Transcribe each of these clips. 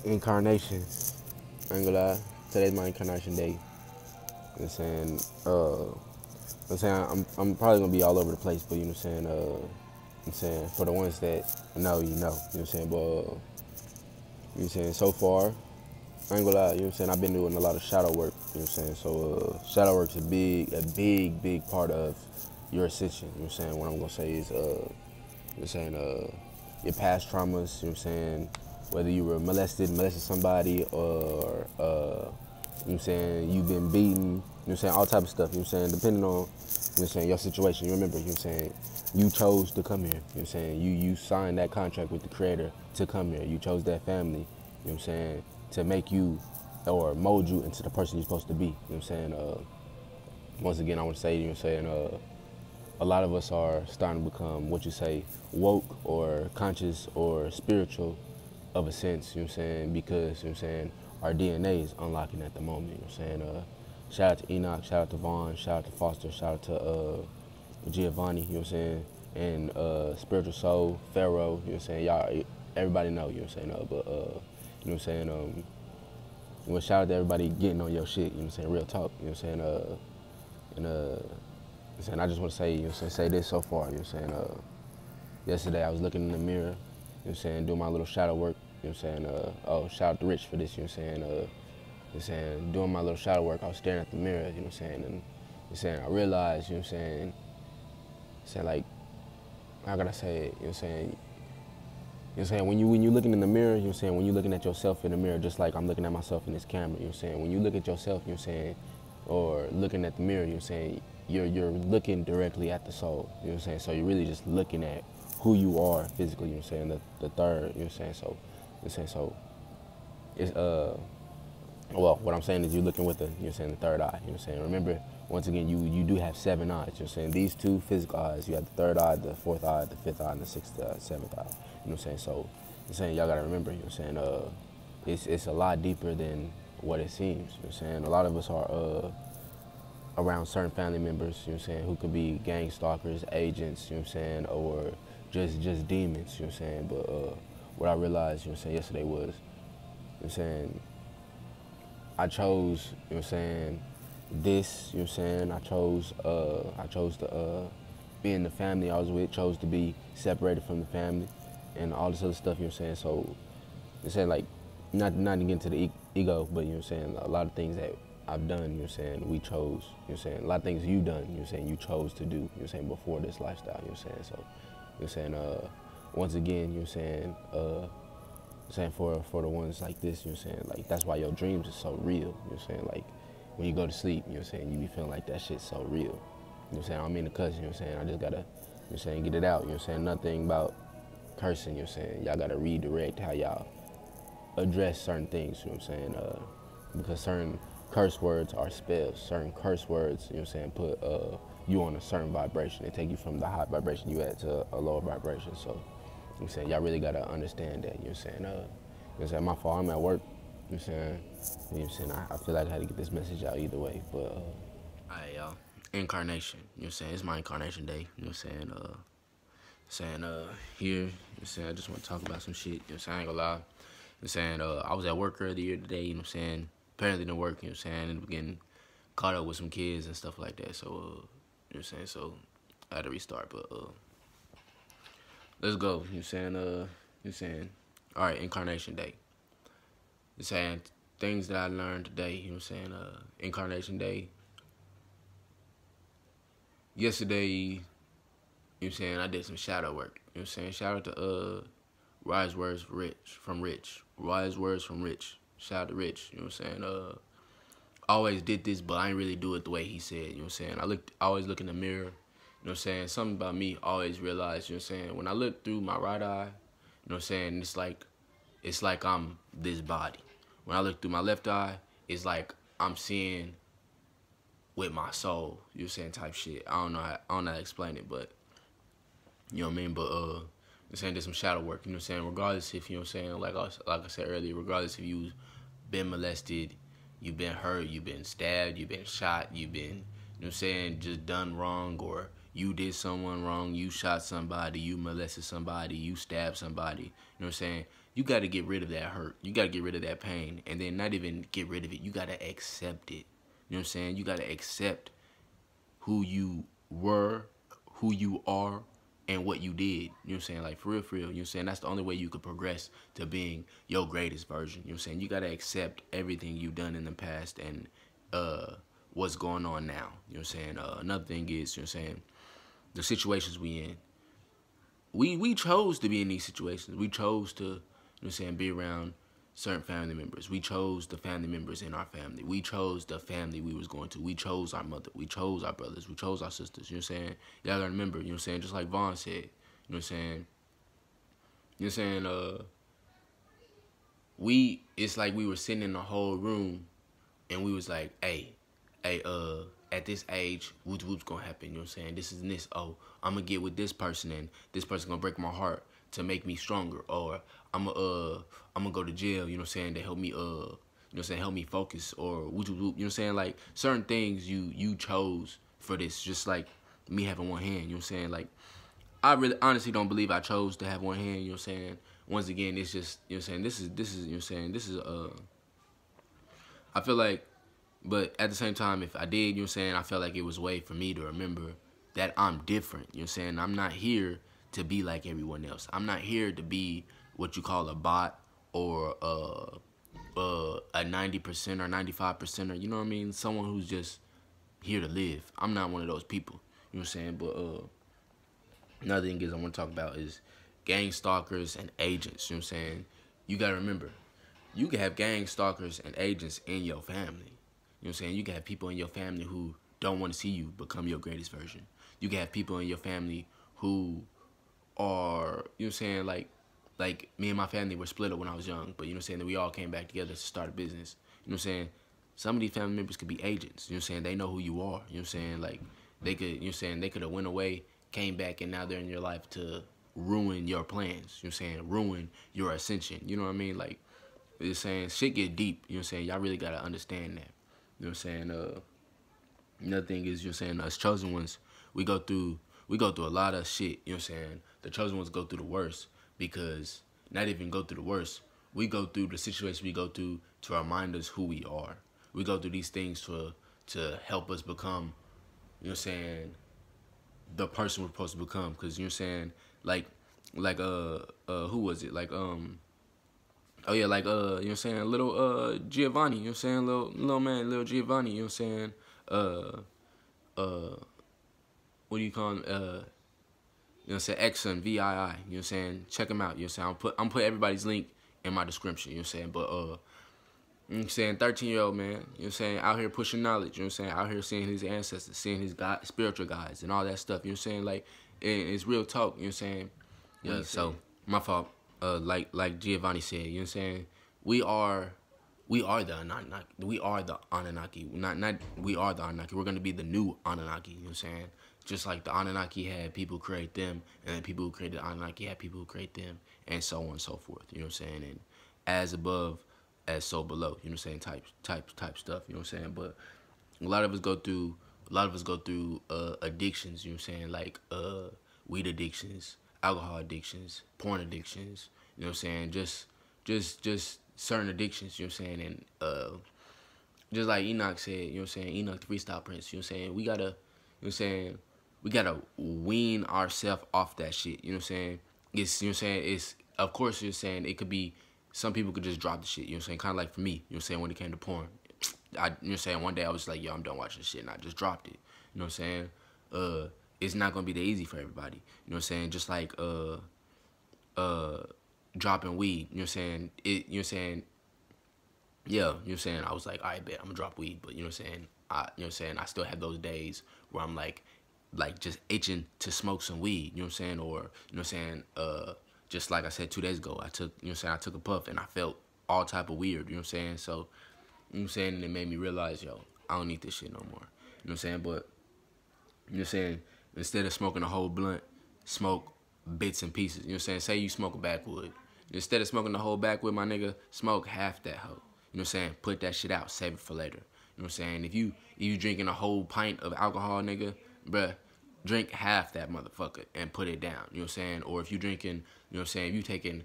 Incarnation. I ain't gonna lie. Today's my incarnation day. You know what I'm saying? I'm probably gonna be all over the place, but you know what I'm saying, for the ones that know, you know. You know what I'm saying? But you know what I'm saying, so far, I ain't gonna lie, you know what I'm saying, I've been doing a lot of shadow work, you know what I'm saying? So shadow work's a big part of your ascension, you know what I'm saying? What I'm gonna say is you know what I'm saying, your past traumas, you know what I'm saying, whether you were molested somebody, or you know what I'm saying, you've been beaten, you know what I'm saying, all type of stuff, you know what I'm saying, depending on, you know what I'm saying, your situation. You remember, you know what I'm saying, you chose to come here, you know what I'm saying, you signed that contract with the creator to come here. You chose that family, you know what I'm saying, to make you or mold you into the person you're supposed to be, you know what I'm saying. Once again, I want to say, you know what I'm saying, a lot of us are starting to become, what you say, woke or conscious or spiritual of a sense, you know what I'm saying, because, you know what I'm saying, our DNA is unlocking at the moment, you know what I'm saying. Shout out to Enoch, shout out to Vaughn, shout out to Foster, shout out to Giovanni, you know what I'm saying, and Spiritual Soul, Pharaoh, you know what I'm saying, y'all, everybody know, you know what I'm saying, but, you know what I'm saying, well, shout out to everybody getting on your shit, you know what I'm saying, real talk, you know what I'm saying, and, I'm saying, I just want to say, you know what I'm saying, say this so far, you know what I'm saying, yesterday I was looking in the mirror, you know what I'm saying, doing my little shadow work, you know what I'm saying, oh, shout out to Rich for this, you know what I'm saying, you know what I'm saying, doing my little shadow work, I was staring at the mirror, you know what I'm saying, and you know what I'm saying, I realized, you know what I'm saying, like, how can I say it, you know what I'm saying, you know what I'm saying, when you looking in the mirror, you know what I'm saying, when you looking at yourself in the mirror, just like I'm looking at myself in this camera, you know what I'm saying, when you look at yourself, you know what I'm saying, or looking at the mirror, you know what I'm saying, you're looking directly at the soul, you know what I'm saying, so you're really just looking at who you are physically, you know what I'm saying, the third, you know what I'm saying, so, you know what I'm saying, so, it's, well, what I'm saying is you're looking with the, you know what I'm saying, the third eye, you know what I'm saying, remember, once again, you do have 7 eyes, you know what I'm saying, these 2 physical eyes, you have the third eye, the fourth eye, the fifth eye, and the sixth, 7th eye, you know what I'm saying, so, I'm saying, y'all gotta remember, you know what I'm saying, it's a lot deeper than what it seems, you know what I'm saying, a lot of us are, around certain family members, you know what I'm saying, who could be gang stalkers, agents, you know what I'm saying, or just demons, you know what I'm saying, but, what I realized, you know what I'm saying, yesterday was, you know what I'm saying, I chose, you know what I'm saying, this, you know what I'm saying, I chose to be in the family I was with, chose to be separated from the family, and all this other stuff, you know what I'm saying, so, you know what I'm saying, like, not to get into the ego, but, you know what I'm saying, a lot of things that I've done, you know what I'm saying, we chose, you know what I'm saying, a lot of things you done, you know what I'm saying, you chose to do, you know what I'm saying, before this lifestyle, you know what I'm saying, so, you know what I'm saying, once again, you know what I'm saying, for the ones like this, you know what I'm saying, like, that's why your dreams are so real, you know what I'm saying, like, when you go to sleep, you know what I'm saying, you be feeling like that shit's so real, you know what I'm saying, I don't mean to cuss, you know what I'm saying, I just gotta, you know what I'm saying, get it out, you know what I'm saying, nothing about cursing, you know what I'm saying, y'all gotta redirect how y'all address certain things, you know what I'm saying, because certain curse words are spells, certain curse words, you know what I'm saying, put you on a certain vibration, they take you from the high vibration you at to a lower vibration, so, you know what I'm saying, y'all really gotta understand that, you know what I'm saying, you know what I'm saying, my fault, I'm at work, you know what I'm saying, you know what I'm saying, I feel like I had to get this message out either way, but, alright, y'all, incarnation, you know what I'm saying, it's my incarnation day, you know what I'm saying, here, you know what I'm saying, I just want to talk about some shit, you know what I'm saying, I ain't gonna lie, you know what I'm saying, I was at work earlier today, you know what I'm saying, apparently didn't work, you know what I'm saying, and getting caught up with some kids and stuff like that, so, you know what I'm saying, so, I had to restart, but, let's go, you know what I'm saying, you know what I'm saying, alright, incarnation day, you know what I'm saying, things that I learned today, you know what I'm saying, incarnation day, yesterday, you know what I'm saying, I did some shadow work, you know what I'm saying, shout out to, Wise words from Rich. Wise words from Rich. Shout out to Rich. You know what I'm saying? I always did this, but I ain't really do it the way he said. You know what I'm saying? I always look in the mirror. You know what I'm saying? Something about me I always realize, you know what I'm saying? When I look through my right eye, you know what I'm saying? It's like I'm this body. When I look through my left eye, it's like I'm seeing with my soul. You know what I'm saying? Type shit. I don't know how to explain it, but you know what I mean? But I'm saying there's some shadow work, you know what I'm saying? Regardless if, you know what I'm saying, like I said earlier, regardless if you've been molested, you've been hurt, you've been stabbed, you've been shot, you've been, you know what I'm saying, just done wrong, or you did someone wrong, you shot somebody, you molested somebody, you stabbed somebody, you know what I'm saying? you got to get rid of that hurt. You got to get rid of that pain. And then not even get rid of it. You got to accept it. You know what I'm saying? You got to accept who you were, who you are, and what you did. You know what I'm saying? Like, for real, for real. You know what I'm saying? That's the only way you could progress to being your greatest version. You know what I'm saying? You got to accept everything you've done in the past and what's going on now. You know what I'm saying? Another thing is, you know what I'm saying, the situations we in. We chose to be in these situations. We chose to, you know what I'm saying, be around certain family members. We chose the family members in our family. We chose the family we was going to. We chose our mother. We chose our brothers. We chose our sisters. You know what I'm saying? Y'all gotta remember, you know what I'm saying, just like Von said, you know what I'm saying? You know what I'm saying? It's like we were sitting in the whole room and we was like, hey, at this age, what's gonna happen, you know what I'm saying? This is this, oh, I'm gonna get with this person and this person gonna break my heart to make me stronger, or I'm gonna go to jail, you know what I'm saying, to help me, you know what I'm saying, help me focus, or you know what I'm saying, like, certain things you chose for this, just like me having one hand, you know what I'm saying, like, I really honestly don't believe I chose to have one hand, you know what I'm saying, once again, it's just, you know what I'm saying, this is, you know what I'm saying, this is, I feel like, but at the same time, if I did, you know what I'm saying, I felt like it was a way for me to remember that I'm different, you know what I'm saying, I'm not here to be like everyone else. I'm not here to be what you call a bot or a 90% or 95%, or you know what I mean, someone who's just here to live. I'm not one of those people, you know what I'm saying, but another thing is I want to talk about is gang stalkers and agents, you know what I'm saying. You got to remember, you can have gang stalkers and agents in your family. You know what I'm saying? You can have people in your family who don't want to see you become your greatest version. You can have people in your family who are, you know what I'm saying, like me and my family were split up when I was young, but you know what I'm saying, that we all came back together to start a business. You know what I'm saying? Some of these family members could be agents, you know what I'm saying? They know who you are, you know what I'm saying? Like, they could, you know what I'm saying, they could have went away, came back, and now they're in your life to ruin your plans, you know what I'm saying? Ruin your ascension, you know what I mean? Like, it's saying, shit get deep, you know what I'm saying? Y'all really gotta understand that. You know what I'm saying? Another thing is, you know what I'm saying, us chosen ones, we go through a lot of shit, you know what I'm saying? The chosen ones go through the worst, because not even go through the worst, we go through the situation we go through to remind us who we are. We go through these things to help us become, you know what I'm saying, the person we're supposed to become. Because, you know what I'm saying, like who was it? Like, oh yeah, like, you know what I'm saying, little Giovanni, you know what I'm saying, little man, little Giovanni, you know what I'm saying, what do you call him, you know what I'm saying, XSONVII, you know what I'm saying, check him out, you know what I'm saying, I'm put everybody's link in my description, you know what I'm saying, but, you know what I'm saying, 13-year-old man, you know what I'm saying, out here pushing knowledge, you know what I'm saying, out here seeing his ancestors, seeing his God, spiritual guides, and all that stuff, you know what I'm saying, like, it's real talk, you know what I'm saying, yeah, so, my fault, like Giovanni said, you know what I'm saying, we are the Anunnaki. We are the Anunnaki. Not we are the Anunnaki. We're gonna be the new Anunnaki. You know what I'm saying? Just like the Anunnaki had people create them, and then people who created the Anunnaki had people who create them, and so on and so forth. You know what I'm saying? And as above, as so below. You know what I'm saying? Type stuff. You know what I'm saying? But a lot of us go through addictions. You know what I'm saying? Like weed addictions, alcohol addictions, porn addictions. You know what I'm saying? Just certain addictions, you know what I'm saying, and just like Enoch said, you know what I'm saying, EnochTyeFreestylePrince, you know what I'm saying, we gotta, you know what I'm saying, we gotta wean ourselves off that shit, you know what I'm saying, it's, you know what I'm saying, it's, of course, you're saying, it could be, some people could just drop the shit, you know what I'm saying, kind of like for me, you know what I'm saying, when it came to porn, you know what I'm saying, one day I was like, yo, I'm done watching this shit, and I just dropped it, you know what I'm saying, it's not gonna be that easy for everybody, you know what I'm saying, just like, dropping weed, you know what I'm saying, you know what I'm saying, yeah, you know what I'm saying, I was like, all right, bet, I'm gonna drop weed, but you know what I'm saying, you know what I'm saying, I still have those days where I'm like just itching to smoke some weed, you know what I'm saying, or, you know what I'm saying, just like I said 2 days ago, I took, you know what I'm saying, I took a puff and I felt all type of weird, you know what I'm saying, so, you know what I'm saying, and it made me realize, yo, I don't need this shit no more, you know what I'm saying, but, you know what I'm saying, instead of smoking a whole blunt, smoke bits and pieces, you know what I'm saying, say you smoke a backwood, instead of smoking the whole backwood, my nigga, smoke half that hoe. You know what I'm saying? Put that shit out. Save it for later. You know what I'm saying? If you drinking a whole pint of alcohol, nigga, bruh, drink half that motherfucker and put it down. You know what I'm saying? Or if you drinking, you know what I'm saying, if you taking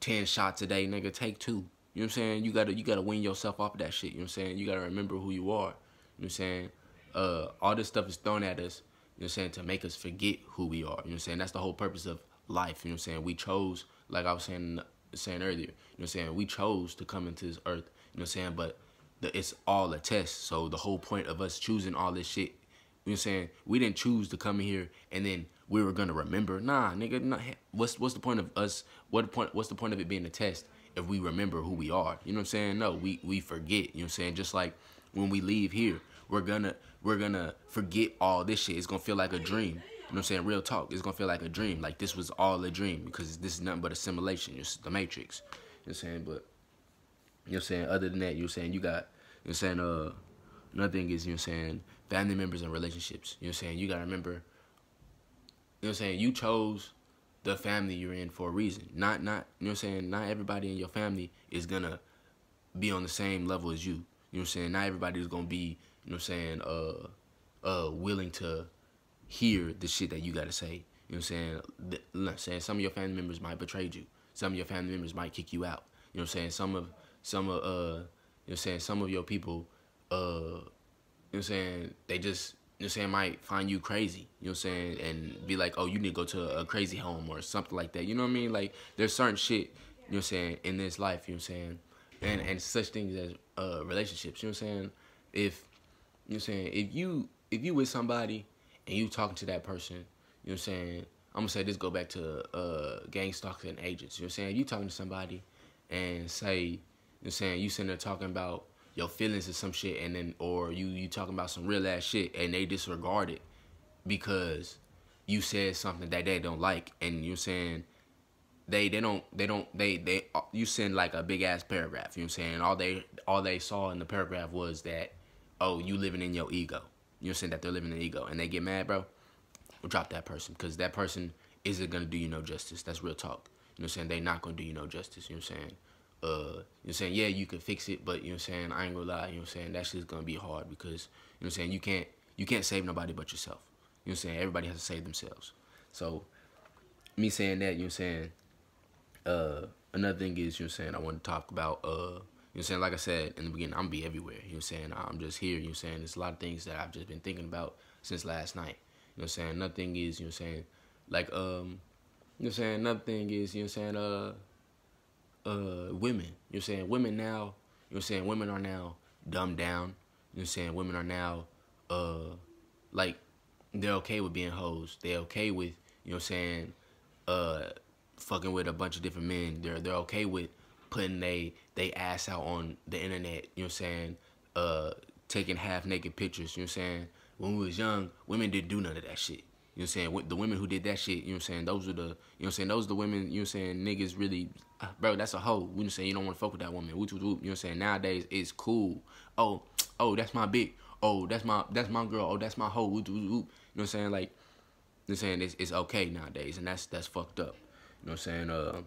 10 shots a day, nigga, take 2. You know what I'm saying? You gotta win yourself off of that shit. You know what I'm saying? You gotta remember who you are. You know what I'm saying? All this stuff is thrown at us, you know what I'm saying, to make us forget who we are. You know what I'm saying? That's the whole purpose of life. You know what I'm saying? We chose, like I was saying earlier, you know what I'm saying? We chose to come into this earth, you know what I'm saying? But it's all a test. So the whole point of us choosing all this shit, you know what I'm saying? We didn't choose to come in here and then we were gonna remember. Nah, nigga, nah, what's the point of us? What's the point of it being a test if we remember who we are? You know what I'm saying? No, we forget. You know what I'm saying? Just like when we leave here, we're gonna forget all this shit. It's gonna feel like a dream. You know what I'm saying? Real talk. It's gonna feel like a dream. Like this was all a dream because this is nothing but a simulation. It's the Matrix. You know what I'm saying? But you know what I'm saying? Other than that, you know what I'm saying? You got, you know what I'm saying? Another thing is, you know what I'm saying? Family members and relationships. You know what I'm saying? You gotta remember, you know what I'm saying? You chose the family you're in for a reason. Not, you know what I'm saying? Not everybody in your family is gonna be on the same level as you. You know what I'm saying? Not everybody is gonna be, you know what I'm saying, willing to hear the shit that you gotta say. You know what I'm saying? Some of your family members might betray you. Some of your family members might kick you out. You know what I'm saying? Some of you know what I'm saying, some of your people, you know what I'm saying, they just, you know what I'm saying, might find you crazy, you know what I'm saying, and be like, oh, you need to go to a crazy home or something like that. You know what I mean? Like, there's certain shit, you know what I'm saying, in this life, you know what I'm saying, and such things as relationships, you know what I'm saying? If, you know what I'm saying, if you with somebody and you talking to that person, you know what I'm saying, I'm gonna say this go back to gang stalkers and agents, you know what I'm saying? You talking to somebody and say, you know what I'm saying, you sitting there talking about your feelings or some shit, and then, or you talking about some real ass shit and they disregard it because you said something that they don't like, and you're saying they you send like a big ass paragraph, you know what I'm saying? All they saw in the paragraph was that, oh, you living in your ego. You know what I'm saying? That they're living in ego, and they get mad, bro. Well, drop that person, because that person isn't gonna do you no justice. That's real talk. You know what I'm saying? They not gonna do you no justice. You know what I'm saying? You know what I'm saying? Yeah, you can fix it, but you know what I'm saying? I ain't gonna lie. You know what I'm saying? That shit's gonna be hard because, you know what I'm saying? You can't save nobody but yourself. You know what I'm saying? Everybody has to save themselves. So, me saying that, you know what I'm saying? Another thing is, you know what I'm saying, I want to talk about, you know what I'm saying, like I said in the beginning, I'm gonna be everywhere, you know what I'm saying, I'm just here, you know what I'm saying, there's a lot of things that I've just been thinking about since last night, you know what I'm saying, another thing is, you know what I'm saying, like, you know what I'm saying, another thing is, you know what I'm saying, women, you know what I'm saying, women now, you know what I'm saying, women are now dumbed down, you know what I'm saying, women are now, like, they're okay with being hoes, they're okay with, you know what I'm saying, fucking with a bunch of different men. They're okay with putting they ass out on the internet, you know what I'm saying, taking half naked pictures, you know what I'm saying. When we was young, women didn't do none of that shit. You know what I'm saying? The women who did that shit, you know what I'm saying, those are the, you know what I'm saying, those are the women, you know what I'm saying, niggas really, bro, that's a hoe. You know what I'm saying, you don't want to fuck with that woman. Whoop, whoop, whoop. You know what I'm saying? Nowadays, it's cool. Oh, that's my bitch. Oh, that's my girl. Oh, that's my hoe. Whoop, whoop, whoop. You know what I'm saying? Like, you know what I'm saying, it's okay nowadays, and that's fucked up. You know what I'm saying? You know what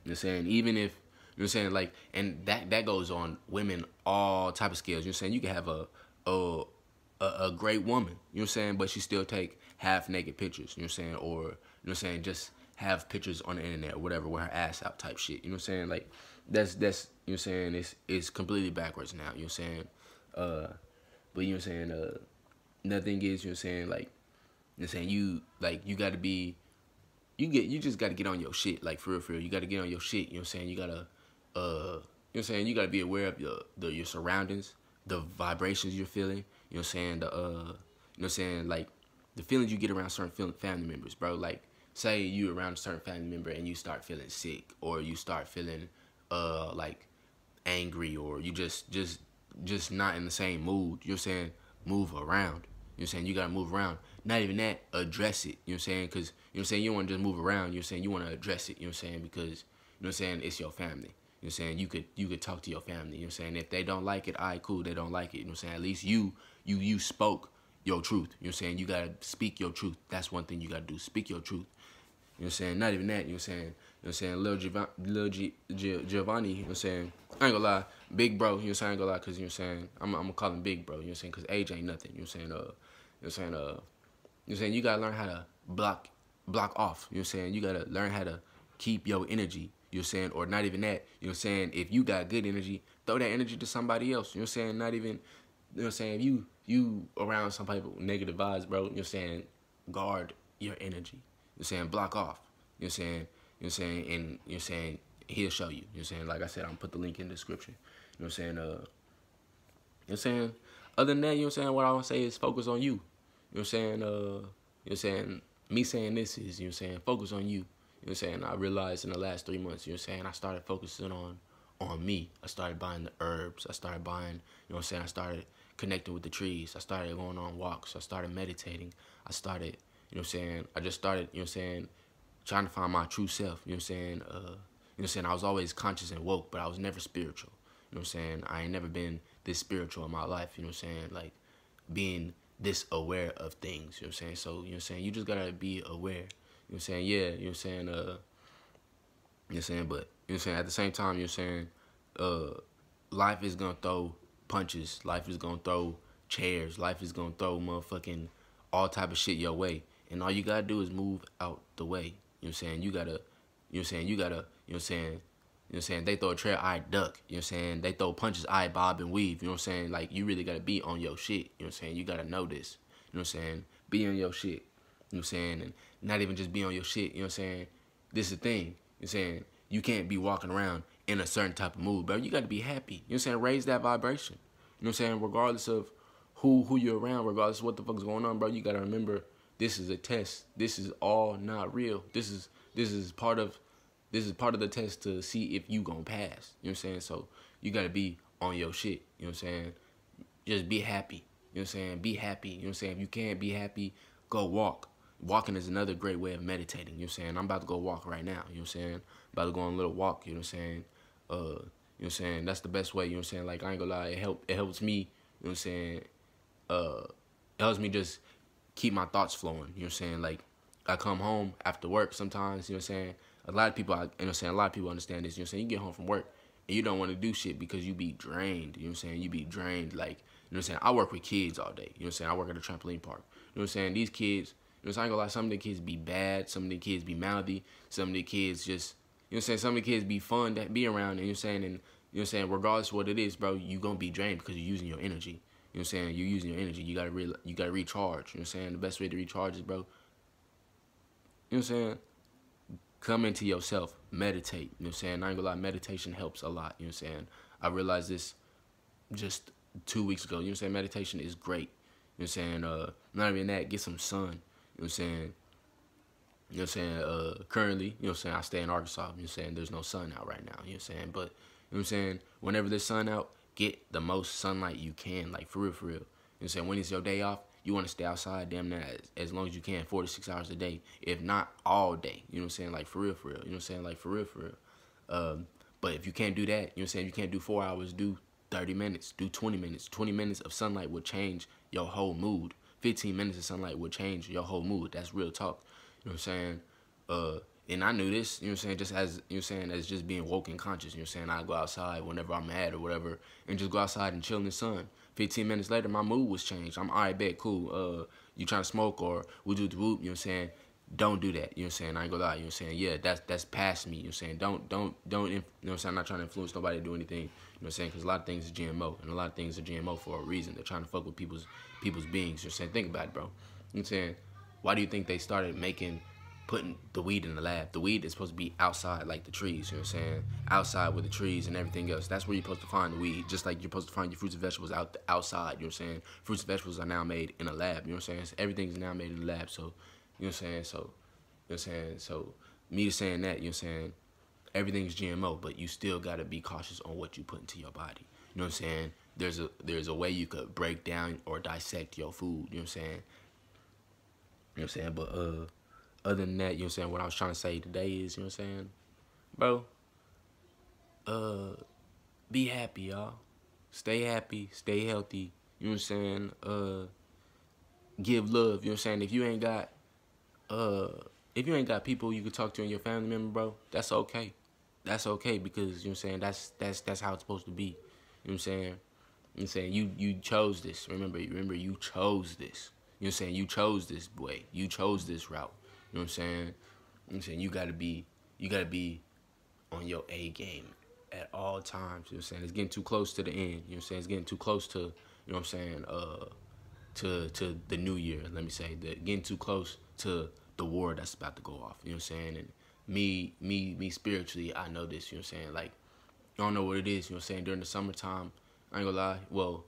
I'm saying? Even if, you know what I'm saying, like, and that goes on women, all type of scales. You know what I'm saying? You can have a great woman, you know what I'm saying, but she still take half naked pictures, you know what I'm saying, or, you know what I'm saying, just have pictures on the internet or whatever with her ass out type shit. You know what I'm saying? Like, that's you know what I'm saying, it's completely backwards now, you know what I'm saying? But you know what I'm saying, another thing is, you know what I'm saying, like, you know what I'm saying, you gotta be, you just gotta get on your shit, like, for real, you gotta get on your shit, you know what I'm saying, you gotta, you know what I'm saying, you gotta be aware of your surroundings, the vibrations you're feeling, you know what I'm saying, you know what I'm saying, like, the feelings you get around certain family members, bro. Like, say you around a certain family member and you start feeling sick, or you start feeling, like, angry, or you just not in the same mood, you know what I'm saying, move around, you know what I'm saying, you gotta move around. Not even that, address it, you know what I'm saying, because, you know what I'm saying, you don't want to just move around, you know what I'm saying, you want to address it, you know what I'm saying, because, you know what I'm saying, it's your family, you know what I'm saying, you could talk to your family, you know what I'm saying, if they don't like it, all right, cool, they don't like it, you know what I'm saying, at least you spoke your truth, you know what I'm saying, you gotta speak your truth, that's one thing you gotta do, speak your truth, you know what I'm saying, not even that, you know what I'm saying, you know what I'm saying, Lil Giovanni, you know what I'm saying, I ain't gonna lie, big bro, you know what I'm saying, I ain't gonna lie, because, you know what I'm saying, I'm gonna call him big bro, you know what I'm saying, because age ain't nothing, you know what I'm saying, you know what I'm saying, you know what I'm saying, you gotta learn how to block off, you know what I'm saying, you gotta learn how to keep your energy, You know what I'm saying? Or not even that. You know what I'm saying? If you got good energy, throw that energy to somebody else. You know what I'm saying? Not even, you know what I'm saying? If you around some people with negative vibes, bro, you know what I'm saying? Guard your energy. You know what I'm saying? Block off. You know what I'm saying? You know what I'm saying? And you know what I'm saying? He'll show you. You know what I'm saying? Like I said, I'm put the link in the description. You know what I'm saying? You know what I'm saying? Other than that, you know what I'm saying? What I want to say is focus on you. You know what I'm saying? You know what I'm saying? Me saying this is, you know what I'm saying? Focus on you. You know what I'm saying? I realized in the last 3 months, you know what I'm saying? I started focusing on me. I started buying the herbs. I started buying, you know what I'm saying? I started connecting with the trees. I started going on walks. I started meditating. I started, you know what I'm saying? I just started, you know what I'm saying? Trying to find my true self. You know what I'm saying? You know what I'm saying? I was always conscious and woke, but I was never spiritual. You know what I'm saying? I ain't never been this spiritual in my life. You know what I'm saying? Like being this aware of things. You know what I'm saying? So, you know what I'm saying? You just gotta be aware. You know what I'm saying? Yeah, you know what I'm saying? You know what I'm saying? But, you know what I'm saying? At the same time, you know what I'm saying? Life is gonna throw punches. Life is gonna throw chairs. Life is gonna throw motherfucking all type of shit your way. And all you gotta do is move out the way. You know what I'm saying? You gotta, you know what I'm saying? You gotta, you know what I'm saying? You know what I'm saying? They throw a chair, I duck. You know what I'm saying? They throw punches, I bob and weave. You know what I'm saying? Like, you really gotta be on your shit. You know what I'm saying? You gotta know this. You know what I'm saying? Be on your shit. You know what I'm saying? And not even just be on your shit. You know what I'm saying? This is the thing. You know what I'm saying? You can't be walking around in a certain type of mood, bro. You gotta be happy. You know what I'm saying? Raise that vibration. You know what I'm saying? Regardless of who you're around, regardless of what the fuck's going on, bro, you gotta remember this is a test. This is all not real. This is part of the test to see if you gonna pass. You know what I'm saying? So you gotta be on your shit. You know what I'm saying? Just be happy. You know what I'm saying? Be happy. You know what I'm saying? If you can't be happy, go walk. Walking is another great way of meditating. You know what I'm saying? I'm about to go walk right now. You know what I'm saying? About to go on a little walk. You know what I'm saying? You know what I'm saying? That's the best way. You know what I'm saying? Like, I ain't gonna lie. It helps me. You know what I'm saying? It helps me just keep my thoughts flowing. You know what I'm saying? Like, I come home after work sometimes. You know what I'm saying? A lot of people, you know what I'm saying? A lot of people understand this. You know what I'm saying? You get home from work and you don't want to do shit because you be drained. You know what I'm saying? You be drained. Like, you know what I'm saying? I work with kids all day. You know what I'm saying? I work at a trampoline park. You know what I'm saying? These kids, you know what I'm saying? I ain't gonna lie, some of the kids be bad. Some of the kids be mouthy. Some of the kids just, you know what I'm saying? Some of the kids be fun to be around. And you know what I'm saying? And you know what I'm saying? Regardless of what it is, bro, you gonna be drained because you're using your energy. You know what I'm saying? You're using your energy. You gotta recharge. You know what I'm saying? The best way to recharge is, bro, you know what I'm saying? Come into yourself. Meditate. You know what I'm saying? I ain't gonna lie, meditation helps a lot. You know what I'm saying? I realized this just 2 weeks ago. You know what I'm saying? Meditation is great. You know what I'm saying? Not even that, get some sun. You know what I'm saying? You know what I'm saying? Currently, you know what I'm saying, I stay in Arkansas. You know what I'm saying? There's no sun out right now. You know what I'm saying? But, you know what I'm saying? Whenever there's sun out, get the most sunlight you can. Like, for real, for real. You know what I'm saying? When it's your day off, you want to stay outside damn near as long as you can, 4 to 6 hours a day. If not, all day. You know what I'm saying? Like, for real, for real. You know what I'm saying? Like, for real, for real. But if you can't do that, you know what I'm saying? You can't do 4 hours, do 30 minutes, do 20 minutes. 20 minutes of sunlight will change your whole mood. 15 minutes of sunlight will change your whole mood. That's real talk. You know what I'm saying? And I knew this, you know what I'm saying, just as, you know what I'm saying, as just being woke and conscious, you know what I'm saying? I go outside whenever I'm mad or whatever and just go outside and chill in the sun. 15 minutes later, my mood was changed. I'm all right, bet, cool. You trying to smoke or whoop, you know what I'm saying? Don't do that, you know what I'm saying? I ain't gonna lie, you know what I'm saying? Yeah, that's past me, you know what I'm saying? Don't, you know what I'm saying? I'm not trying to influence nobody to do anything, you know what I'm saying? Because a lot of things are GMO, and a lot of things are GMO for a reason. They're trying to fuck with people's beings, you know what I'm saying? Think about it, bro. You know what I'm saying? Why do you think they started putting the weed in the lab? The weed is supposed to be outside, like the trees, you know what I'm saying? Outside with the trees and everything else. That's where you're supposed to find the weed, just like you're supposed to find your fruits and vegetables outside, you know what I'm saying? Fruits and vegetables are now made in a lab, you know what I'm saying? So everything's now made in the lab, so, you know what I'm saying? So, you know what I'm saying? So, me saying that, you know what I'm saying? Everything's GMO, but you still got to be cautious on what you put into your body. You know what I'm saying? There's a way you could break down or dissect your food, you know what I'm saying? You know what I'm saying? But, other than that, you know what I'm saying, what I was trying to say today is, you know what I'm saying, bro, be happy, y'all. Stay happy, stay healthy, you know what I'm saying, give love, you know what I'm saying, if you ain't got people you can talk to in your family member, bro, that's okay. That's okay, because, you know what I'm saying, that's how it's supposed to be, you know what I'm saying, you know what I'm saying, you chose this, remember, you chose this, you know what I'm saying, you chose this way, you chose this route. You know what I'm saying? You know what I'm saying? You gotta be on your A game at all times. You know what I'm saying? It's getting too close to the end. You know what I'm saying? It's getting too close to, you know what I'm saying, to the new year, let me say. Getting too close to the war that's about to go off. You know what I'm saying? And me spiritually, I know this, you know what I'm saying? Like, I don't know what it is, you know what I'm saying? During the summertime, I ain't gonna lie, well,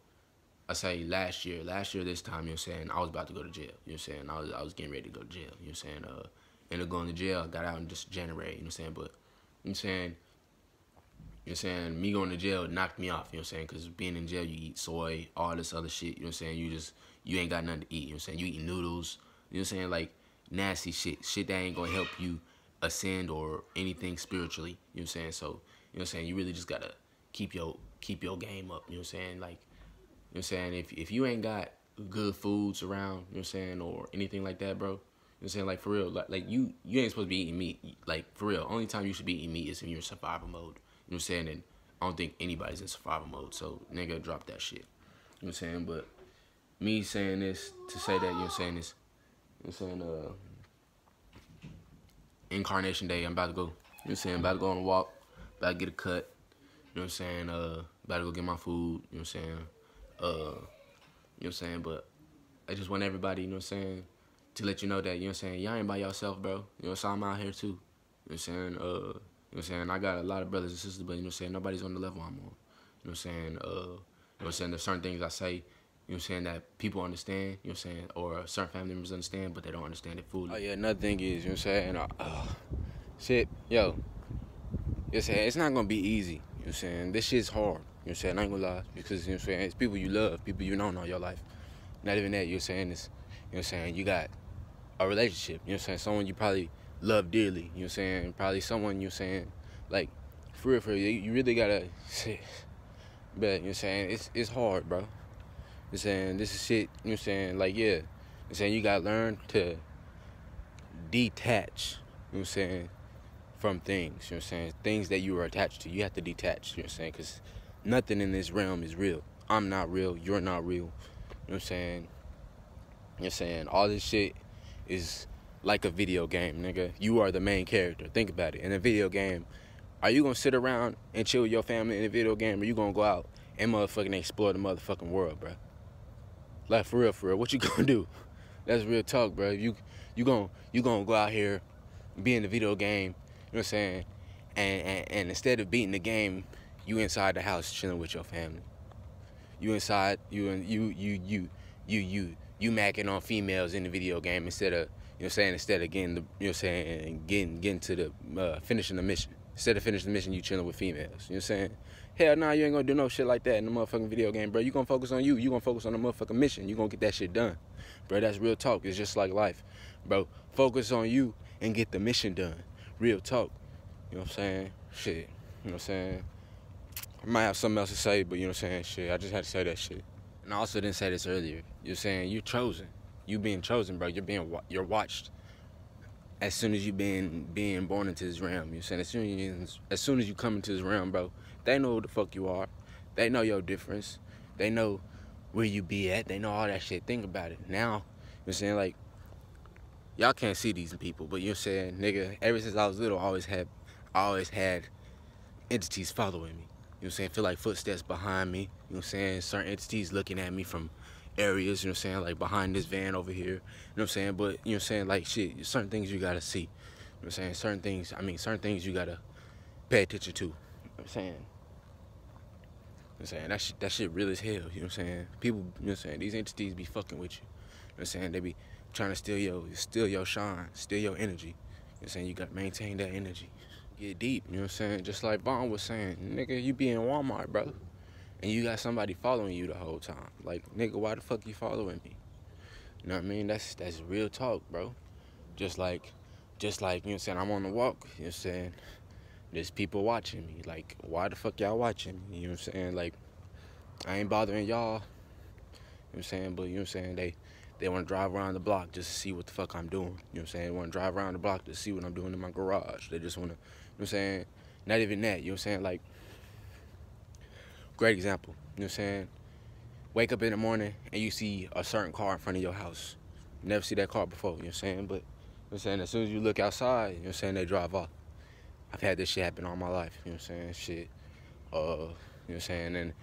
I say last year this time, you know what I'm saying, I was about to go to jail, you know what I'm saying? I was getting ready to go to jail, you know what I'm saying? Ended up going to jail, got out in just January, you know what I'm saying? But, you know what I'm saying, you know what I'm saying, me going to jail knocked me off, you know what I'm saying? Because being in jail, you eat soy, all this other shit, you know what I'm saying? You ain't got nothing to eat, you know what I'm saying? You eat noodles, you know what I'm saying? Like, nasty shit that ain't gonna help you ascend or anything spiritually, you know what I'm saying? So, you know what I'm saying, you really just gotta keep your game up, you know what I'm saying? Like, you know what I'm saying, if you ain't got good foods around, you know what I'm saying, or anything like that, bro, you know what I'm saying, like, for real, like you ain't supposed to be eating meat, like, for real, only time you should be eating meat is if you're in survival mode, you know what I'm saying, and I don't think anybody's in survival mode, so, nigga, drop that shit, you know what I'm saying, but me saying this to say that, you know what I'm saying, is, you know what I'm saying, Incarnation Day, I'm about to go, you know what I'm saying, about to go on a walk, about to get a cut, you know what I'm saying, about to go get my food, you know what I'm saying, you know what I'm saying, but I just want everybody, you know what I'm saying, to let you know that, you know what I'm saying, y'all ain't by yourself, bro, you know, so I'm out here too, you know what I'm saying, you know what I'm saying, I got a lot of brothers and sisters, but, you know what I'm saying, nobody's on the level I'm on, you know what I'm saying, you know what I'm saying, there's certain things I say, you know what I'm saying, that people understand, you know what I'm saying, or certain family members understand, but they don't understand it fully. Oh yeah, another thing is, you know what I'm saying, shit, yo, it's not gonna be easy, you know what I'm saying, this shit's hard, you know what I'm saying, I ain't gonna lie, because, you know what I'm saying, it's people you love, people you know all your life, not even that, you know what I'm saying, it's, you know what I'm saying, you got a relationship, you know what I'm saying, someone you probably love dearly, you know what I'm saying, probably someone, you know what I'm saying, like, for real, you really gotta, shit, but, you know what I'm saying, it's hard, bro, you know what I'm saying, this is shit, you know what I'm saying, like, yeah, you know what I'm saying, you gotta learn to detach, you know what I'm saying, from things, you know what I'm saying, things that you are attached to, you have to detach, you know what I'm saying, because nothing in this realm is real. I'm not real, you're not real, you know what I'm saying, you know what I'm saying, all this shit is like a video game, nigga. You are the main character, think about it, in a video game, are you gonna sit around and chill with your family in a video game, or you gonna go out and motherfucking explore the motherfucking world, bro? Like, for real, what you gonna do? That's real talk, bro. You gonna go out here, be in the video game, you know what I'm saying? And instead of beating the game, you inside the house chilling with your family. You inside, you macking on females in the video game instead of, you know what I'm saying, instead of getting the, you know what I'm saying, getting to the finishing the mission. Instead of finishing the mission, you chilling with females. You know what I'm saying? Hell nah, you ain't gonna do no shit like that in the motherfucking video game, bro. You gonna focus on you. You gonna focus on the motherfucking mission. You gonna get that shit done. Bro, that's real talk. It's just like life. Bro, focus on you and get the mission done. Real talk. You know what I'm saying? Shit. You know what I'm saying? I might have something else to say, but you know what I'm saying? Shit, I just had to say that shit. And I also didn't say this earlier. You're saying you're chosen. You being chosen, bro. You're watched. As soon as you being born into this realm, you know what I'm saying? As soon as you come into this realm, bro, they know who the fuck you are. They know your difference. They know where you be at. They know all that shit. Think about it. Now, you know what I'm saying? Like, y'all can't see these people, but you know what I'm saying? Nigga, ever since I was little, I always had entities following me. You know what I'm saying? Feel like footsteps behind me. You know what I'm saying? Certain entities looking at me from areas, you know what I'm saying? Like behind this van over here. You know what I'm saying? But, you know what I'm saying? Like, shit, certain things you gotta see. You know what I'm saying? Certain things you gotta pay attention to. You know what I'm saying? You know what I'm saying? That shit real as hell. You know what I'm saying? People, you know what I'm saying? These entities be fucking with you. You know what I'm saying? They be trying to steal your shine, steal your energy. You know what I'm saying? You gotta maintain that energy. Get deep, you know what I'm saying? Just like Von was saying, nigga, you be in Walmart, bro, and you got somebody following you the whole time. Like, nigga, why the fuck you following me? You know what I mean? That's real talk, bro. Just like, you know what I'm saying, I'm on the walk, you know what I'm saying? There's people watching me. Like, why the fuck y'all watching me? You know what I'm saying? Like, I ain't bothering y'all, you know what I'm saying? But, you know what I'm saying, they want to drive around the block just to see what the fuck I'm doing. You know what I'm saying? They want to drive around the block to see what I'm doing in my garage. They just want to, you know what I'm saying? Not even that, you know what I'm saying? Like, great example, you know what I'm saying? Wake up in the morning and you see a certain car in front of your house. You never see that car before, you know what I'm saying? But, you know what I'm saying? As soon as you look outside, you know what I'm saying, they drive off. I've had this shit happen all my life, you know what I'm saying? Shit. You know what I'm saying? And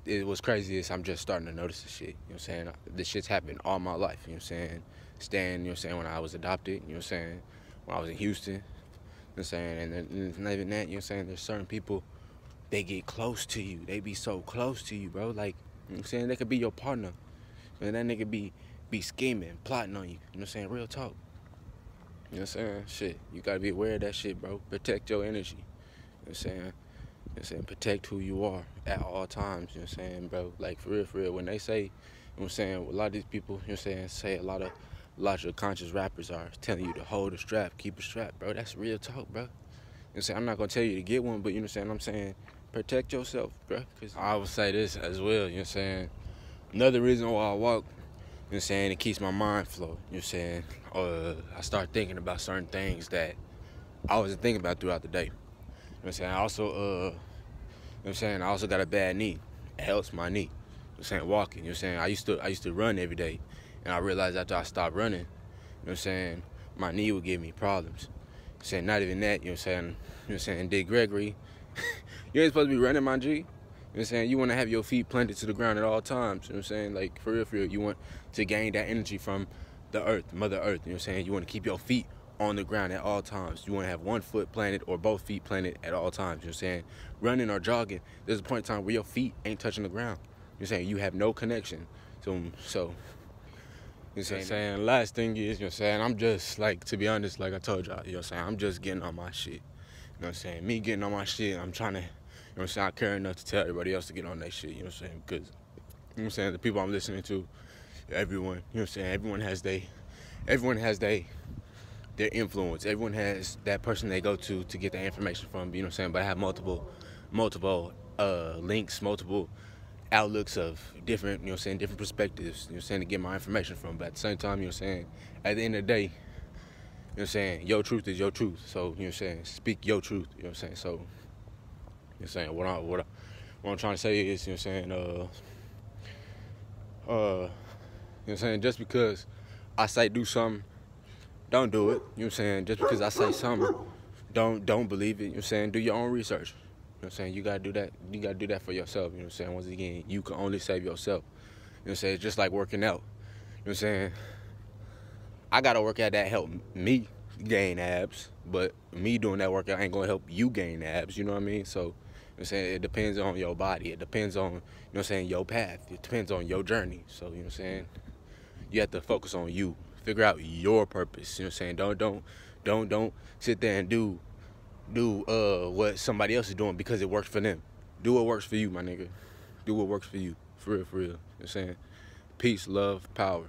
it was crazy is I'm just starting to notice this shit, you know what I'm saying? This shit's happened all my life, you know what I'm saying? Staying, you know what I'm saying, when I was adopted, you know what I'm saying? When I was in Houston, you know what I'm saying? And then not even that, you know what I'm saying? There's certain people, they get close to you. They be so close to you, bro. Like, you know what I'm saying? They could be your partner. And that nigga be scheming, plotting on you. You know what I'm saying? Real talk. You know what I'm saying? Shit. You gotta be aware of that shit, bro. Protect your energy. You know what I'm saying? You know what I'm saying? Protect who you are at all times. You know what I'm saying, bro? Like, for real. When they say, you know what I'm saying, a lot of these people, you know what I'm saying, say a lot of your conscious rappers are telling you to hold a strap, keep a strap, bro. That's real talk, bro. You know what I'm saying? I'm not gonna tell you to get one, but you know what I'm saying? Protect yourself, bro. Cause I would say this as well, you know what I'm saying? Another reason why I walk, you know what I'm saying, it keeps my mind flow, you know what I'm saying? I start thinking about certain things that I wasn't thinking about throughout the day. You know what I'm saying? I also, you know what I'm saying, I also got a bad knee. It helps my knee. You know what I'm saying? Walking, you know what I'm saying? I used to run every day, and I realized after I stopped running, you know what I'm saying, my knee would give me problems. You know what I'm saying? Not even that, you know what I'm saying? You know what I'm saying? Dick Gregory, you ain't supposed to be running, my G. You know what I'm saying? You want to have your feet planted to the ground at all times. You know what I'm saying? Like, for real. You want to gain that energy from the earth, Mother Earth. You know what I'm saying? You want to keep your feet on the ground at all times. You want to have one foot planted or both feet planted at all times. You know what I'm saying? Running or jogging, there's a point in time where your feet ain't touching the ground. You know what I'm saying? You have no connection. So you know what I'm saying? Last thing is, you know what I'm saying? I'm just, like, to be honest, like I told y'all, you know what I'm saying? I'm just getting on my shit. You know what I'm saying? Me getting on my shit, I'm trying to, you know what I'm saying, I care enough to tell everybody else to get on that shit, you know what I'm saying? Because, you know what I'm saying, the people I'm listening to, everyone, you know what I'm saying, everyone has their influence. Everyone has that person they go to get the information from, you know what I'm saying? But I have multiple links, multiple outlooks of different, you know what I'm saying, different perspectives, you know what I'm saying, to get my information from. But at the same time, you know what I'm saying, at the end of the day, you know what I'm saying, your truth is your truth. So, you know what I'm saying, speak your truth, you know what I'm saying? So, you know what I'm saying, what I'm trying to say is, you know what I'm saying, you know what I'm saying, just because I say do something, don't do it. You know what I'm saying? Just because I say something, don't believe it. You know what I'm saying? Do your own research. You know what I'm saying? You gotta do that. You gotta do that for yourself. You know what I'm saying? Once again, you can only save yourself. You know what I'm saying? It's just like working out. You know what I'm saying? I gotta work out that help me gain abs, but me doing that workout ain't gonna help you gain abs. You know what I mean? So, you know what I'm saying? It depends on your body. It depends on, you know what I'm saying, your path. It depends on your journey. So, you know what I'm saying? You have to focus on you. Figure out your purpose. You know what I'm saying? Don't sit there and do what somebody else is doing because it works for them. Do what works for you, my nigga. Do what works for you. For real. You know what I'm saying? Peace, love, power.